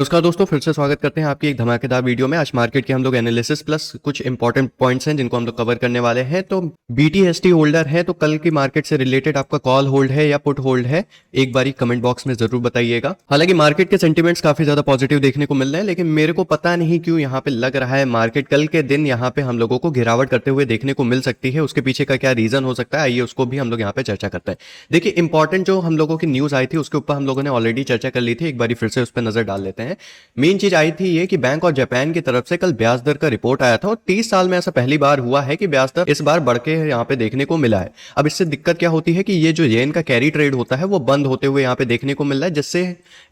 नमस्कार दोस्तों, फिर से स्वागत करते हैं आपकी एक धमाकेदार वीडियो में। आज मार्केट के हम लोग एनालिसिस प्लस कुछ इंपॉर्टेंट पॉइंट्स हैं जिनको हम लोग कवर करने वाले हैं। तो BTST होल्डर है तो कल की मार्केट से रिलेटेड आपका कॉल होल्ड है या पुट होल्ड है, एक बारी कमेंट बॉक्स में जरूर बताइएगा। हालांकि मार्केट के सेंटीमेंट्स काफी ज्यादा पॉजिटिव देखने को मिल रहे हैं, लेकिन मेरे को पता नहीं क्यों यहाँ पे लग रहा है मार्केट कल के दिन यहाँ पे हम लोगों को गिरावट करते हुए देखने को मिल सकती है। उसके पीछे का क्या रीजन हो सकता है, आइए उसको भी हम लोग यहाँ पे चर्चा करते हैं। देखिए, इंपॉर्टेंट जो हम लोगों की न्यूज आई थी उसके ऊपर हम लोगों ने ऑलरेडी चर्चा कर ली थी, एक बार फिर से उस पर नजर डाल लेते हैं। मेन चीज आई थी ये कि बैंक ऑफ जापान की तरफ से कल ब्याज दर का रिपोर्ट आया था और 30 साल में ऐसा पहली बार हुआ है कि ब्याज दर इस बार बढ़ के यहाँ पे देखने को मिला है। अब इससे दिक्कत क्या होती है कि ये जो येन का कैरी ट्रेड होता है वो बंद होते हुए यहाँ पे देखने को मिल रहा है, जिससे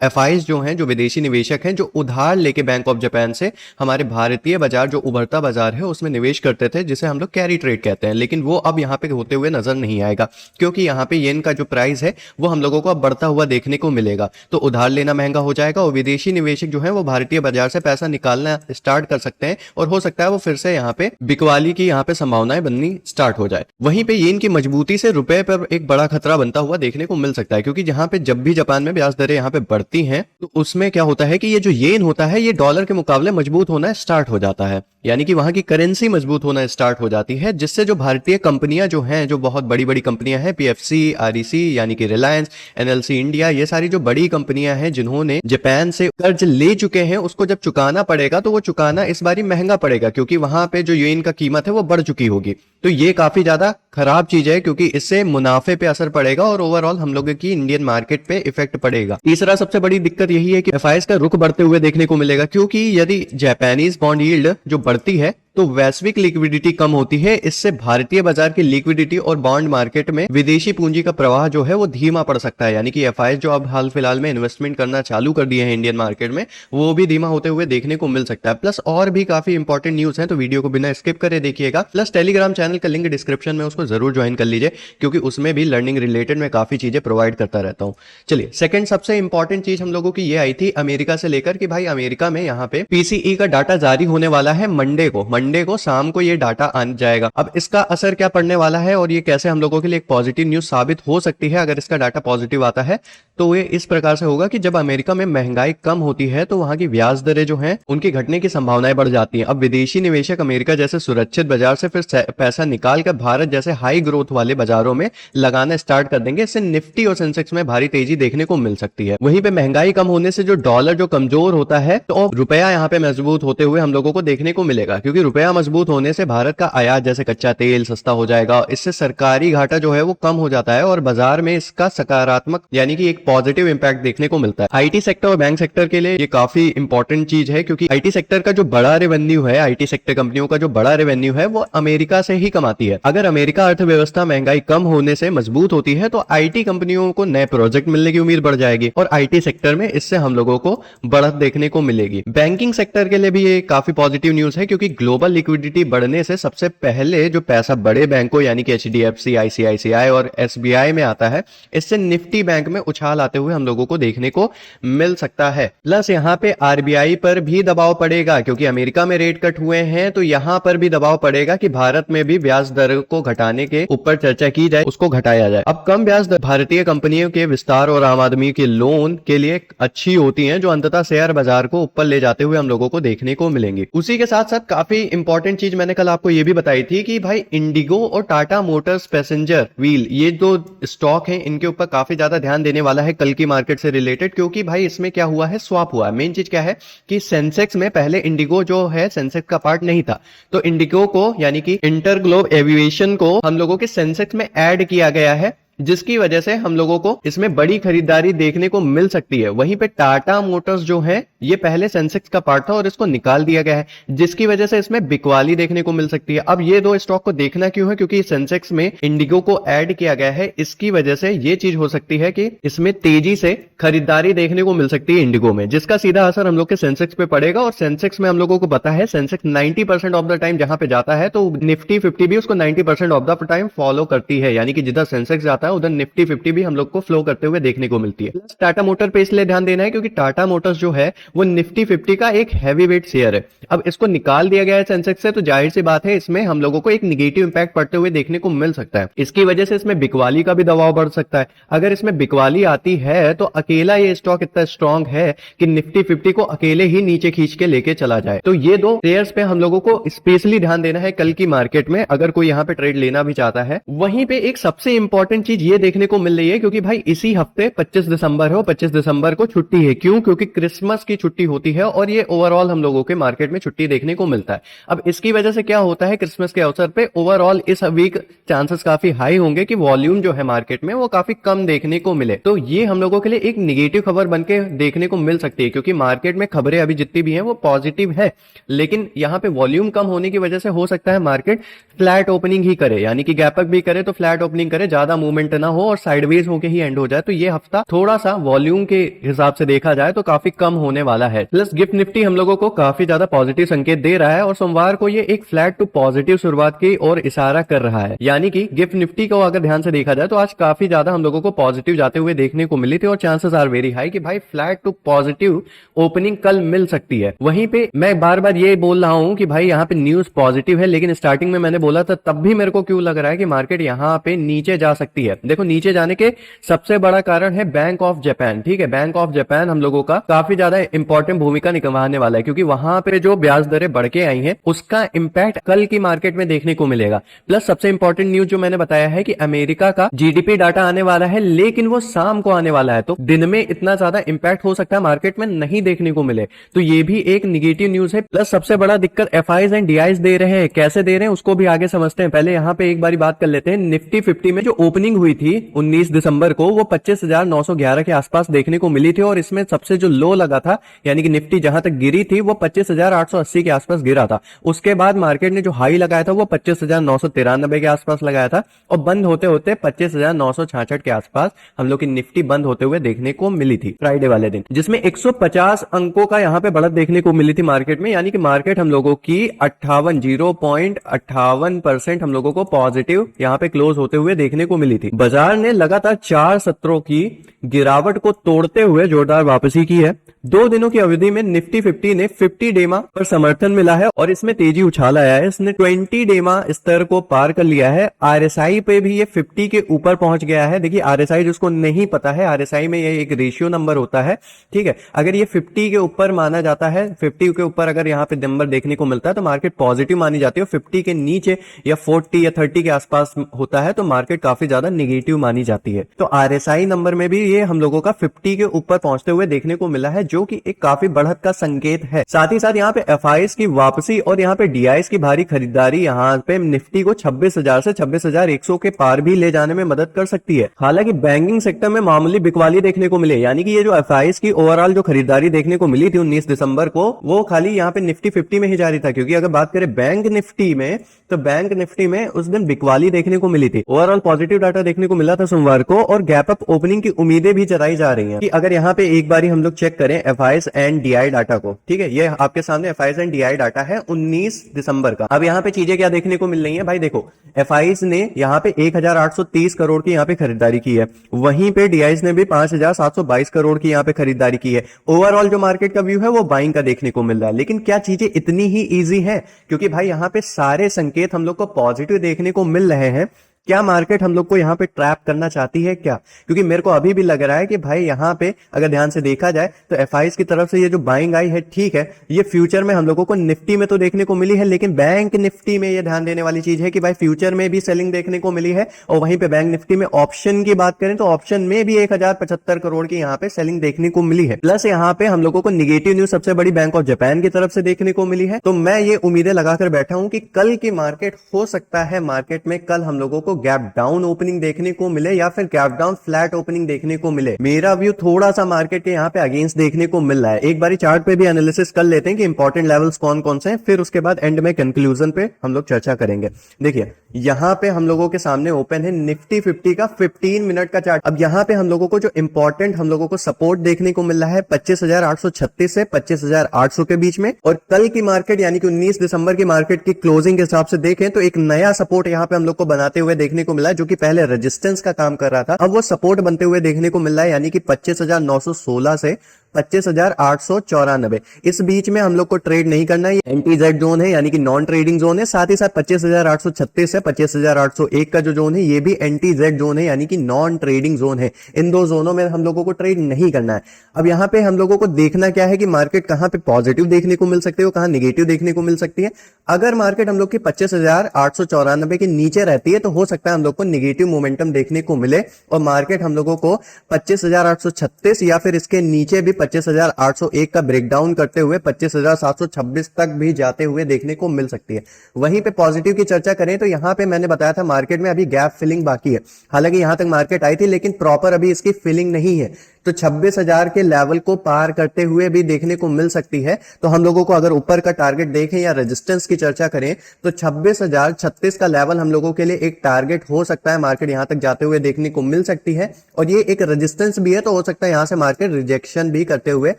एफआईज जो हैं, जो विदेशी निवेशक हैं, जो उधार लेके बैंक ऑफ जापान से हमारे भारतीय बाजार, जो उभरता बाजार है, उसमें निवेश करते थे, जिसे हम लोग कैरी ट्रेड कहते हैं, लेकिन वो अब यहाँ पे होते हुए नजर नहीं आएगा, क्योंकि यहाँ पे येन का जो प्राइस है वो हम लोगों को अब बढ़ता हुआ देखने को मिलेगा। तो उधार लेना महंगा हो जाएगा और विदेशी निवेशक जो है वो भारतीय बाजार से पैसा निकालना स्टार्ट कर सकते हैं और हो सकता है वो फिर से यहाँ पे बिकवाली की यहाँ पे संभावनाएं बननी स्टार्ट हो जाए। वहीं पे येन की मजबूती से रुपए पर एक बड़ा खतरा बनता हुआ देखने को मिल सकता है, क्योंकि जहां पे जब भी जापान में ब्याज दरें यहाँ पे बढ़ती हैं तो उसमें क्या होता है कि ये जो येन होता है ये डॉलर के मुकाबले मजबूत होना स्टार्ट हो जाता है, यानी कि वहां की करेंसी मजबूत होना स्टार्ट हो जाती है, जिससे जो भारतीय कंपनियां जो हैं, जो बहुत बड़ी बड़ी कंपनियां हैं, PFC, REC यानी कि रिलायंस, NLC इंडिया, ये सारी जो बड़ी कंपनियां हैं जिन्होंने जापान से कर्ज ले चुके हैं, उसको जब चुकाना पड़ेगा तो वो चुकाना इस बारी महंगा पड़ेगा, क्योंकि वहां पे जो येन का कीमत है वो बढ़ चुकी होगी। तो ये काफी ज्यादा खराब चीज है, क्योंकि इससे मुनाफे पे असर पड़ेगा और ओवरऑल हम लोगों की इंडियन मार्केट पे इफेक्ट पड़ेगा। तीसरा सबसे बड़ी दिक्कत यही है कि एफआईएस का रुख बढ़ते हुए देखने को मिलेगा, क्योंकि यदि जापानीज बॉन्ड यील्ड जो बढ़ती है तो वैश्विक लिक्विडिटी कम होती है, इससे भारतीय बाजार की लिक्विडिटी और बॉन्ड मार्केट में विदेशी पूंजी का प्रवाह जो है वो धीमा पड़ सकता है, यानी कि एफआईएस जो अब हाल फिलहाल में इन्वेस्टमेंट करना चालू कर दिए हैं इंडियन मार्केट में, वो भी धीमा होते हुए देखने को मिल सकता है। प्लस और भी काफी इंपॉर्टेंट न्यूज है, तो वीडियो को बिना स्किप करे देखिएगा। प्लस टेलीग्राम चैनल का लिंक डिस्क्रिप्शन में, उसको जरूर ज्वाइन कर लीजिए, क्योंकि उसमें भी लर्निंग रिलेटेड में काफी चीजें प्रोवाइड करता रहता हूँ। चलिए, सेकंड सबसे इंपॉर्टेंट चीज हम लोगों की ये आई थी अमेरिका से लेकर कि भाई अमेरिका में यहाँ पे PCE का डाटा जारी होने वाला है मंडे को शाम को ये डाटा आ जाएगा। अब इसका असर क्या पड़ने वाला है और ये कैसे हम लोगों के लिए एक पॉजिटिव न्यूज साबित हो सकती है अगर इसका डाटा पॉजिटिव आता है, तो ये इस प्रकार से होगा कि जब अमेरिका में महंगाई कम होती है तो वहां की ब्याज दरें जो हैं उनकी घटने की संभावनाएं बढ़ जाती हैं। अब विदेशी निवेशक अमेरिका जैसे सुरक्षित बाजार से फिर पैसा निकाल कर भारत जैसे हाई ग्रोथ वाले बाजारों में लगाना स्टार्ट कर देंगे। इससे निफ्टी और सेंसेक्स में भारी तेजी देखने को मिल सकती है। वहीं पे महंगाई कम होने से जो डॉलर जो कमजोर होता है तो रुपया यहाँ पे मजबूत होते हुए हम लोगों को देखने को मिलेगा, क्योंकि रुपया मजबूत होने से भारत का आयात जैसे कच्चा तेल सस्ता हो जाएगा। इससे सरकारी घाटा जो है वो कम हो जाता है और बाजार में इसका सकारात्मक यानी कि एक पॉजिटिव इंपैक्ट देखने को मिलता है। आईटी सेक्टर और बैंक सेक्टर के लिए ये काफी इंपॉर्टेंट चीज है, क्योंकि आईटी सेक्टर का जो बड़ा रेवेन्यू है, आईटी सेक्टर कंपनियों का जो बड़ा रेवेन्यू है वो अमेरिका से ही कमाती है। अगर अमेरिका अर्थव्यवस्था महंगाई कम होने से मजबूत होती है तो आईटी कंपनियों को नए प्रोजेक्ट मिलने की उम्मीद बढ़ जाएगी और आईटी सेक्टर में इससे हम लोगों को बढ़त देखने को मिलेगी। बैंकिंग सेक्टर के लिए भी ये काफी पॉजिटिव न्यूज है, क्योंकि ग्लोबल लिक्विडिटी बढ़ने से सबसे पहले जो पैसा बड़े बैंकों यानी कि HDFC, ICICI और SBI में आता है, इससे निफ्टी बैंक में उछाल आते हुए हम लोगों को देखने को मिल सकता है। प्लस यहाँ पे RBI पर भी दबाव पड़ेगा, क्योंकि अमेरिका में रेट कट हुए हैं तो यहाँ पर भी दबाव पड़ेगा कि भारत में भी ब्याज दर को घटाने के ऊपर चर्चा की जाए, उसको घटाया जाए। अब कम ब्याज दर भारतीय कंपनियों के विस्तार और आम आदमी के लोन के लिए अच्छी होती हैं, जो अंततः शेयर बाजार को ऊपर ले जाते हुए हम लोगों को देखने को मिलेंगी। उसी के साथ साथ काफी इंपॉर्टेंट चीज मैंने कल आपको ये भी बताई थी कि भाई इंडिगो और टाटा मोटर्स पैसेंजर व्हील, ये जो स्टॉक हैं, इनके ऊपर काफी ज्यादा ध्यान देने वाला है कल की मार्केट से रिलेटेड, क्योंकि भाई इसमें क्या हुआ है, स्वैप हुआ है। मेन चीज क्या है कि सेंसेक्स में पहले इंडिगो जो है सेंसेक्स का पार्ट नहीं था, तो इंडिगो को यानी कि इंटरग्लोब एविएशन को हम लोगों के सेंसेक्स में ऐड किया गया है, जिसकी वजह से हम लोगों को इसमें बड़ी खरीदारी देखने को मिल सकती है। वहीं पे टाटा मोटर्स जो है ये पहले सेंसेक्स का पार्ट था और इसको निकाल दिया गया है, जिसकी वजह से इसमें बिकवाली देखने को मिल सकती है। अब ये दो स्टॉक को देखना क्यों है, क्योंकि सेंसेक्स में इंडिगो को ऐड किया गया है, इसकी वजह से ये चीज हो सकती है कि इसमें तेजी से खरीदारी देखने को मिल सकती है इंडिगो में, जिसका सीधा असर हम लोग के सेंसेक्स पे पड़ेगा। और सेंसेक्स में हम लोगों को पता है सेंसेक्स 90% ऑफ द टाइम जहां पे जाता है तो निफ्टी 50 भी उसको 90% ऑफ द टाइम फॉलो करती है, यानी कि जिधर सेंसेक्स जाता है उधर निफ्टी 50 भी हम लोग को फ्लो करते हुए देखने को मिलती है। टाटा मोटर पे इसलिए ध्यान देना है क्योंकि टाटा मोटर्स जो है वो निफ्टी 50 का एक हैवी वेट शेयर है। अब इसको निकाल दिया गया है सेंसेक्स से, तो जाहिर सी बात है इसमें हम लोगों को एक निगेटिव इंपैक्ट पड़ते हुए देखने को मिल सकता है। इसकी वजह से इसमें बिकवाली का भी दबाव बढ़ सकता है। अगर इसमें बिकवाली आती है तो अकेला ये स्टॉक इतना स्ट्रांग है कि निफ्टी 50 को अकेले ही नीचे खींच के लेके चला जाए। तो ये दो शेयर्स पे हम लोगों को स्पेशली ध्यान देना है कल की मार्केट में, अगर कोई यहाँ पे ट्रेड लेना भी चाहता है। वहीं पे एक सबसे इंपॉर्टेंट चीज ये देखने को मिल रही है क्योंकि भाई इसी हफ्ते 25 दिसंबर है, 25 दिसंबर को छुट्टी है। क्यों? क्योंकि क्रिसमस की छुट्टी होती है और ये ओवरऑल हम लोगों के मार्केट में छुट्टी देखने को मिलता है। अब इसकी वजह से क्या होता है, क्रिसमस के अवसर पे ओवरऑल इस वीक चांसेस काफी हाई होंगे कि वॉल्यूम जो है मार्केट में वो काफी कम देखने को मिले। तो ये हम लोगों के लिए एक निगेटिव खबर बनके देखने को मिल सकती है क्योंकि मार्केट में खबरें अभी जितनी भी हैं वो पॉजिटिव है, लेकिन यहाँ पे वॉल्यूम कम होने की वजह से हो सकता है मार्केट फ्लैट ओपनिंग ही करे, यानी कि गैप अप भी करे तो फ्लैट ओपनिंग करे, ज्यादा मूवमेंट ना हो और साइडवेज होके ही एंड हो जाए। तो ये हफ्ता थोड़ा सा वॉल्यूम के हिसाब से देखा जाए तो काफी कम होने वाला है। प्लस गिफ्ट निफ्टी हम लोगों को काफी ज्यादा पॉजिटिव संकेत दे रहा है और सोमवार को ये एक फ्लैट टू पॉजिटिव शुरुआत की ओर इशारा कर रहा है। यानी कि गिफ्ट निफ्टी को अगर ध्यान से देखा जाए तो आज काफी ज्यादा हम लोगों को पॉजिटिव जाते हुए देखने को मिली थी और चांसेस आर वेरी हाई कि भाई फ्लैट टू पॉजिटिव ओपनिंग कल मिल सकती है। वहीं पे मैं बार बार ये बोल रहा हूं कि भाई यहाँ पे न्यूज पॉजिटिव है, लेकिन स्टार्टिंग में मैंने बोला था तब भी मेरे को क्यों लग रहा है कि मार्केट यहाँ पे नीचे जा सकती है। देखो नीचे जाने के सबसे बड़ा कारण है बैंक ऑफ जापान। ठीक है, बैंक ऑफ जापान हम लोगों का काफी ज्यादा इंपॉर्टेंट भूमिका निभाने वाला है क्योंकि वहां पे जो ब्याज दरें बढ़ के आई हैं उसका इंपैक्ट कल की मार्केट में देखने को मिलेगा। प्लस सबसे इंपॉर्टेंट न्यूज जो मैंने बताया है कि अमेरिका का जीडीपी डाटा आने वाला है, लेकिन वो शाम को आने वाला है, तो दिन में इतना ज्यादा इंपैक्ट हो सकता है मार्केट में नहीं देखने को मिले। तो ये भी एक निगेटिव न्यूज है। प्लस सबसे बड़ा दिक्कत एफआईज एंड डीआईज दे रहे हैं। कैसे दे रहे हैं उसको भी आगे समझते हैं। पहले यहाँ पे एक बारी बात कर लेते हैं। निफ्टी 50 में जो ओपनिंग हुई थी 19 दिसंबर को वो 25,911 के आसपास देखने को मिली थी और इसमें सबसे जो लो लगा था, यानी कि निफ्टी जहां तक गिरी थी वो 25,880 के आसपास गिरा था। उसके बाद मार्केट ने जो हाई लगाया था वो 25,993 के आसपास लगाया था और बंद होते होते 25,966 के आसपास हम लोग की निफ्टी बंद होते हुए देखने को मिली थी फ्राइडे वाले दिन, जिसमें 150 अंकों का यहाँ पे बढ़त देखने को मिली थी मार्केट में। यानी कि मार्केट हम लोगों की 0.58% हम लोगों को पॉजिटिव यहाँ पे क्लोज होते हुए देखने को मिली थी। बाजार ने लगातार 4 सत्रों की गिरावट को तोड़ते हुए जोरदार वापसी की है। 2 दिनों की अवधि में निफ्टी 50 ने 50 डेमा पर समर्थन मिला है और इसमें तेजी उछाल आया है। इसने 20 डेमा स्तर को पार कर लिया है। आरएसआई पे भी ये 50 के ऊपर पहुंच गया है। देखिए आरएसआई जिसको नहीं पता है, आरएसआई में ये एक रेशियो नंबर होता है। ठीक है, अगर ये 50 के ऊपर माना जाता है, 50 के ऊपर अगर यहाँ पे नंबर देखने को मिलता है तो मार्केट पॉजिटिव मानी जाती है। 50 के नीचे या 40 या 30 के आसपास होता है तो मार्केट काफी ज्यादा नेगेटिव मानी जाती है। तो आरएसआई नंबर में भी ये हम लोगों का 50 के ऊपर पहुंचते हुए देखने को मिला है, जो कि एक काफी बढ़त का संकेत है। साथ ही साथ यहाँ पे एफआईएस की वापसी और यहाँ पे डीआईएस की भारी खरीदारी यहाँ पे निफ्टी को 26,000 से 26,100 के पार भी ले जाने में मदद कर सकती है। हालांकि बैंकिंग सेक्टर में मामूली बिकवाली देखने को मिले, यानी कि ये जो एफआईएस की ओवरऑल जो खरीदारी देखने को मिली थी 19 दिसंबर को, वो खाली यहाँ पे निफ्टी 50 में ही जारी था। क्योंकि अगर बात करें बैंक निफ्टी में, तो बैंक निफ्टी में उस दिन बिकवाली देखने को मिली थी। ओवरऑल पॉजिटिव डाटा देखने को मिला था सोमवार को और गैप अप ओपनिंग की उम्मीदें भी जताई जा रही हैं कि अगर यहाँ पे एक बारी हम लोग चेक करें एफआईएस एंड डीआई डाटा को, ठीक है, ये आपके सामने एफआईएस एंड डीआई डाटा है 19 दिसंबर का। अब यहाँ पे चीजें क्या देखने को मिल रही है भाई, देखो एफआईएस ने यहाँ पे 1,830 करोड़ की यहाँ पे खरीदारी की है, वहीं पे डीआईएस ने भी 5,722 करोड़ की यहाँ पे खरीदारी की है। ओवरऑल जो मार्केट का व्यू है वो बाइंग का देखने को मिल रहा है। लेकिन क्या चीजें इतनी ही इजी है? क्योंकि भाई यहाँ पे सारे संकेत हम लोग को पॉजिटिव देखने को मिल रहे हैं। क्या मार्केट हम लोग को यहाँ पे ट्रैप करना चाहती है क्या? क्योंकि मेरे को अभी भी लग रहा है कि भाई यहाँ पे अगर ध्यान से देखा जाए तो एफआईएस की तरफ से ये जो बाइंग आई है, ठीक है, ये फ्यूचर में हम लोगों को निफ्टी में तो देखने को मिली है, लेकिन बैंक निफ्टी में ये ध्यान देने वाली चीज है कि भाई फ्यूचर में भी सेलिंग देखने को मिली है। और वहीं पे बैंक निफ्टी में ऑप्शन की बात करें तो ऑप्शन में भी 1,075 करोड़ की यहाँ पे सेलिंग देखने को मिली है। प्लस यहाँ पे हम लोगों को निगेटिव न्यूज सबसे बड़ी बैंक ऑफ जापान की तरफ से देखने को मिली है। तो मैं ये उम्मीदें लगाकर बैठा हूं कि कल की मार्केट हो सकता है मार्केट में कल हम लोगों को गैप डाउन ओपनिंग देखने को मिले या फिर गैप डाउन फ्लैट ओपनिंग देखने को मिले। मेरा व्यू थोड़ा सा मार्केट के यहाँ पे अगेंस्ट देखने को मिल रहा है। एक बारी चार्ट पे भी एनालिसिस कर लेते हैं कि इंपॉर्टेंट लेवल्स कौन कौन से हैं, फिर उसके बाद एंड में कंक्लूजन पे हम लोग चर्चा करेंगे। देखिए यहाँ पे हम लोगों के सामने ओपन है निफ्टी 50 का 15 मिनट का चार्ट। अब यहाँ पे हम लोगों को जो इंपॉर्टेंट हम लोगों को सपोर्ट देखने को मिल रहा है 25,836 से 25,800 के बीच में। और कल की मार्केट यानी कि 19 दिसंबर की मार्केट की क्लोजिंग के हिसाब से देखें तो एक नया सपोर्ट यहाँ पे हम लोग को बनाते हुए देखने को मिला है, जो कि पहले रेजिस्टेंस का काम कर रहा था, अब वो सपोर्ट बनते हुए देखने को मिल रहा है, यानी कि 25,916 से 25,894। इस बीच में हम लोग को ट्रेड नहीं करना है, एंटी जेड जोन है यानी कि नॉन ट्रेडिंग जोन है। साथ ही साथ 25,836 से 25,801 का जो जोन है ये भी एंटी जेड जोन है यानी कि नॉन ट्रेडिंग जोन है। इन दो जोनों में हम लोगों को ट्रेड नहीं करना है। अब यहाँ पे हम लोगों को देखना क्या है कि मार्केट कहां पे पॉजिटिव देखने को मिल सकती है, कहां निगेटिव देखने को मिल सकती है। अगर मार्केट हम लोग की 25,894 के नीचे रहती है तो हो सकता है हम लोग को निगेटिव मोमेंटम देखने को मिले और मार्केट हम लोगों को 25,836 या फिर इसके नीचे भी 25,801 का ब्रेकडाउन करते हुए 25,726 तक भी जाते हुए देखने को मिल सकती है। वहीं पे पॉजिटिव की चर्चा करें तो यहां पे मैंने बताया था मार्केट में अभी गैप फिलिंग बाकी है। हालांकि यहां तक मार्केट आई थी लेकिन प्रॉपर अभी इसकी फिलिंग नहीं है, तो 26,000 के लेवल को पार करते हुए भी देखने को मिल सकती है। तो हम लोगों को अगर ऊपर का टारगेट देखें या रेजिस्टेंस की चर्चा करें तो 26,036 का लेवल हम लोगों के लिए एक टारगेट हो सकता है। मार्केट यहां तक जाते हुए देखने को मिल सकती है और ये एक रेजिस्टेंस भी है, तो हो सकता है यहां से मार्केट रिजेक्शन भी करते हुए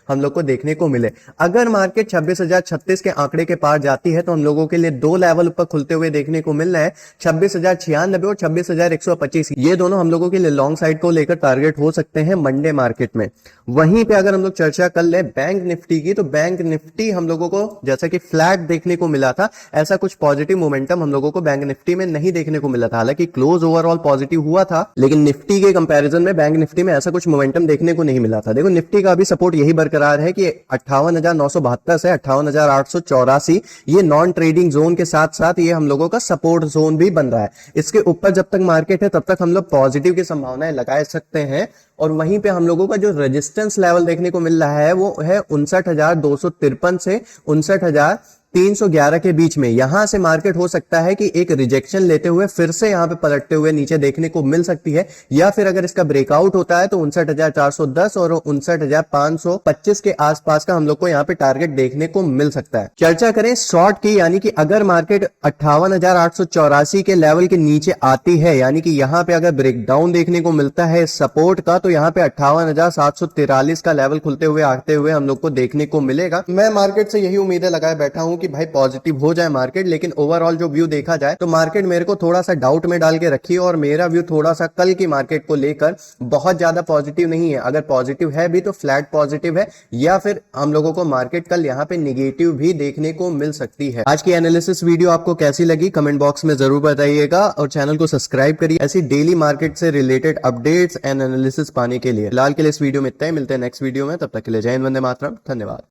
हम लोग को देखने को मिले। अगर मार्केट 26,036 के आंकड़े के पार जाती है तो हम लोगों के लिए दो लेवल ऊपर खुलते हुए देखने को मिल रहा है, 26,096 और 26,125। ये दोनों हम लोगों के लिए लॉन्ग साइड को लेकर टारगेट हो सकते हैं मंडे मार्केट में। वहीं पे अगर हम लोग चर्चा कर ले बैंक निफ्टी की, तो बैंक निफ्टी हम लोगों को जैसा कि फ्लैट देखने को मिला था, ऐसा कुछ पॉजिटिव मोमेंटम हम लोगों को बैंक निफ्टी में नहीं देखने को मिला था। हालांकि क्लोज ओवरऑल पॉजिटिव हुआ था लेकिन निफ्टी के कंपैरिजन में बैंक निफ्टी में ऐसा कुछ मोमेंटम देखने को नहीं मिला था। देखो निफ्टी का भी सपोर्ट यही बरकरार है कि 58,972 से 58,884 ये नॉन ट्रेडिंग जोन के साथ साथ ये हम लोगों का सपोर्ट जोन भी बन रहा है। इसके ऊपर जब तक मार्केट है तब तक हम लोग पॉजिटिव की संभावनाएं लगा सकते हैं। और वहीं पे हम लोगों का जो रेजिस्टेंस लेवल देखने को मिल रहा है वो है 59,253 से 59,311 के बीच में। यहां से मार्केट हो सकता है कि एक रिजेक्शन लेते हुए फिर से यहां पे पलटते हुए नीचे देखने को मिल सकती है, या फिर अगर इसका ब्रेकआउट होता है तो 59,410 और 59,525 के आसपास का हम लोग को यहां पे टारगेट देखने को मिल सकता है। चर्चा करें शॉर्ट की, यानी कि अगर मार्केट 58,884 के लेवल के नीचे आती है, यानी कि यहां पे अगर ब्रेकडाउन देखने को मिलता है सपोर्ट का, तो यहां पे 58,743 का लेवल खुलते हुए आते हुए हम लोग को देखने को मिलेगा। मैं मार्केट से यही उम्मीदें लगाए बैठा हूं कि भाई पॉजिटिव हो जाए मार्केट, लेकिन ओवरऑल जो व्यू देखा जाए तो मार्केट मेरे को थोड़ा सा डाउट में डाल के रखी है और मेरा व्यू थोड़ा सा कल की मार्केट को लेकर बहुत ज्यादा पॉजिटिव नहीं है। अगर पॉजिटिव है भी तो फ्लैट पॉजिटिव है, या फिर हम लोगों को मार्केट कल यहाँ पे निगेटिव भी देखने को मिल सकती है। आज की एनालिसिस वीडियो आपको कैसी लगी कमेंट बॉक्स में जरूर बताइएगा और चैनल को सब्सक्राइब करिए ऐसी डेली मार्केट से रिलेटेड अपडेट्स एंड एनालिसिस पाने के लिए। फिलहाल के लिए इस वीडियो में इतना ही, मिलते हैं नेक्स्ट वीडियो में, तब तक के लिए जय हिंद, वंदे मातरम, धन्यवाद।